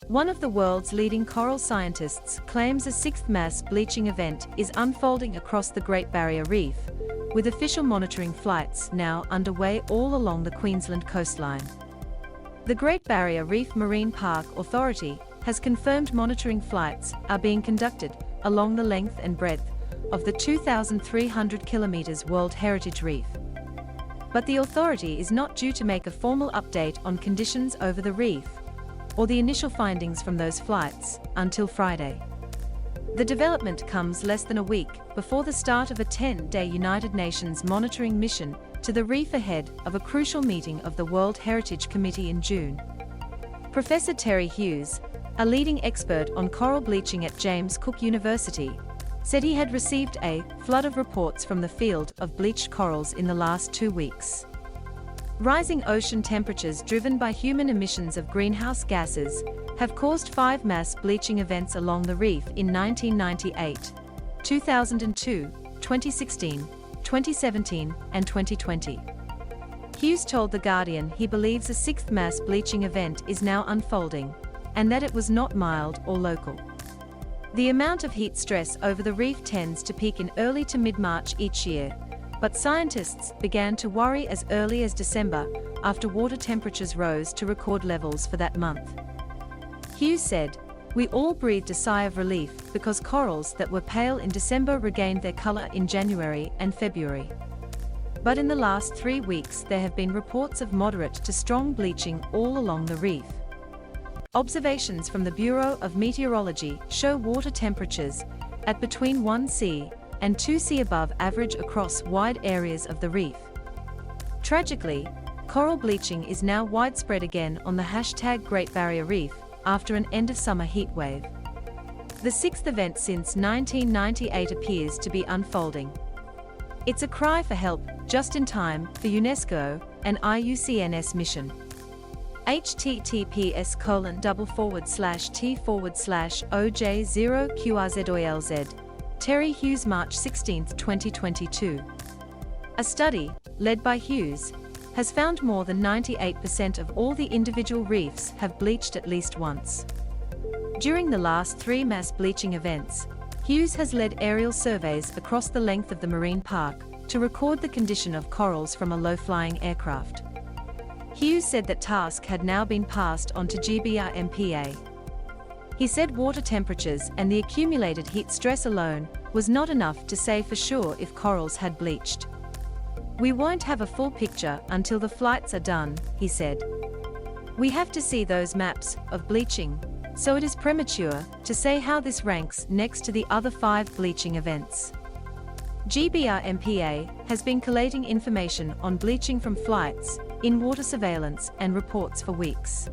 One of the world's leading coral scientists claims a sixth mass bleaching event is unfolding across the Great Barrier Reef, with official monitoring flights now underway all along the Queensland coastline. The Great Barrier Reef Marine Park Authority has confirmed monitoring flights are being conducted along the length and breadth of the 2,300 kilometers World Heritage Reef. But the authority is not due to make a formal update on conditions over the reef or the initial findings from those flights until Friday. The development comes less than a week before the start of a 10-day United Nations monitoring mission to the reef ahead of a crucial meeting of the World Heritage Committee in June. Professor Terry Hughes, a leading expert on coral bleaching at James Cook University, said he had received a flood of reports from the field of bleached corals in the last 2 weeks. Rising ocean temperatures driven by human emissions of greenhouse gases have caused 5 mass bleaching events along the reef in 1998, 2002, 2016, 2017, and 2020. Hughes told The Guardian he believes a 6th mass bleaching event is now unfolding, and that it was not mild or local. The amount of heat stress over the reef tends to peak in early to mid-March each year, but scientists began to worry as early as December after water temperatures rose to record levels for that month. Hughes said, "We all breathed a sigh of relief because corals that were pale in December regained their color in January and February. But in the last 3 weeks there have been reports of moderate to strong bleaching all along the reef." Observations from the Bureau of Meteorology show water temperatures at between 1°C and 2°C above average across wide areas of the reef. Tragically, coral bleaching is now widespread again on the #Great Barrier Reef after an end-of-summer heat wave. The 6th event since 1998 appears to be unfolding. It's a cry for help, just in time for UNESCO and IUCN's mission. https://t/oj0qrzoilz Terry Hughes, March 16, 2022. A study, led by Hughes, has found more than 98% of all the individual reefs have bleached at least once. During the last 3 mass bleaching events, Hughes has led aerial surveys across the length of the marine park to record the condition of corals from a low-flying aircraft. Hughes said that task had now been passed on to GBRMPA. He said water temperatures and the accumulated heat stress alone was not enough to say for sure if corals had bleached. "We won't have a full picture until the flights are done," he said. "We have to see those maps of bleaching, so it is premature to say how this ranks next to the other 5 bleaching events." GBRMPA has been collating information on bleaching from flights, in-water surveillance and reports for weeks.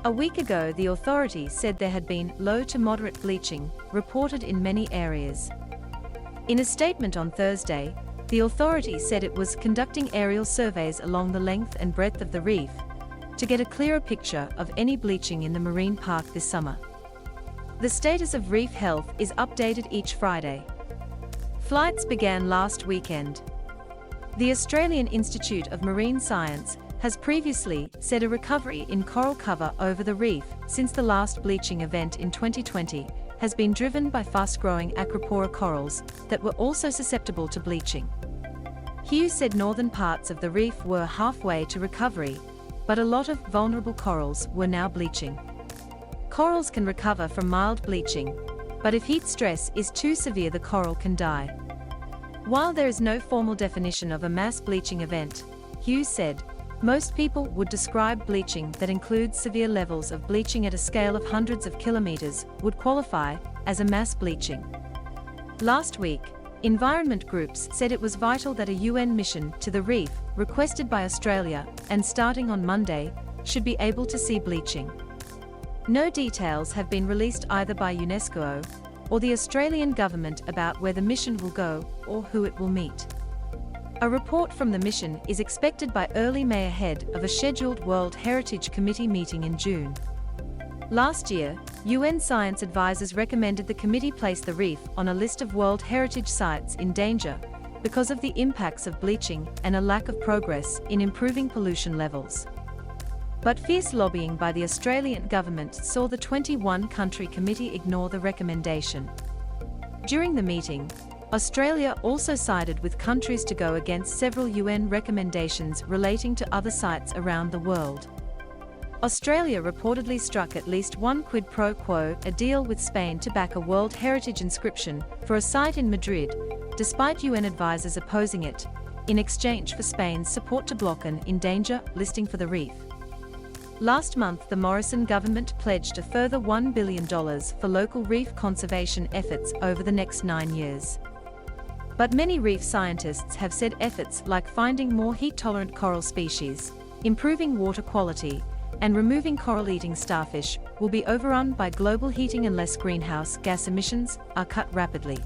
A week ago, the authority said there had been low to moderate bleaching reported in many areas. In a statement on Thursday, the authority said it was conducting aerial surveys along the length and breadth of the reef to get a clearer picture of any bleaching in the marine park this summer. The status of reef health is updated each Friday. Flights began last weekend. The Australian Institute of Marine Science has previously said a recovery in coral cover over the reef since the last bleaching event in 2020 has been driven by fast-growing acropora corals that were also susceptible to bleaching. Hughes said northern parts of the reef were halfway to recovery, but a lot of vulnerable corals were now bleaching. Corals can recover from mild bleaching, but if heat stress is too severe, the coral can die. While there is no formal definition of a mass bleaching event, Hughes said, most people would describe bleaching that includes severe levels of bleaching at a scale of hundreds of kilometers would qualify as a mass bleaching. Last week, environment groups said it was vital that a UN mission to the reef, requested by Australia and starting on Monday, should be able to see bleaching. No details have been released either by UNESCO or the Australian government about where the mission will go or who it will meet. A report from the mission is expected by early May ahead of a scheduled World Heritage Committee meeting in June. Last year, UN science advisors recommended the committee place the reef on a list of World Heritage sites in danger because of the impacts of bleaching and a lack of progress in improving pollution levels. But fierce lobbying by the Australian government saw the 21-country committee ignore the recommendation. During the meeting, Australia also sided with countries to go against several UN recommendations relating to other sites around the world. Australia reportedly struck at least one quid pro quo, a deal with Spain to back a World Heritage inscription for a site in Madrid, despite UN advisors opposing it, in exchange for Spain's support to block an in danger listing for the reef. Last month, the Morrison government pledged a further $1 billion for local reef conservation efforts over the next 9 years. But many reef scientists have said efforts like finding more heat-tolerant coral species, improving water quality, and removing coral-eating starfish will be overrun by global heating unless greenhouse gas emissions are cut rapidly.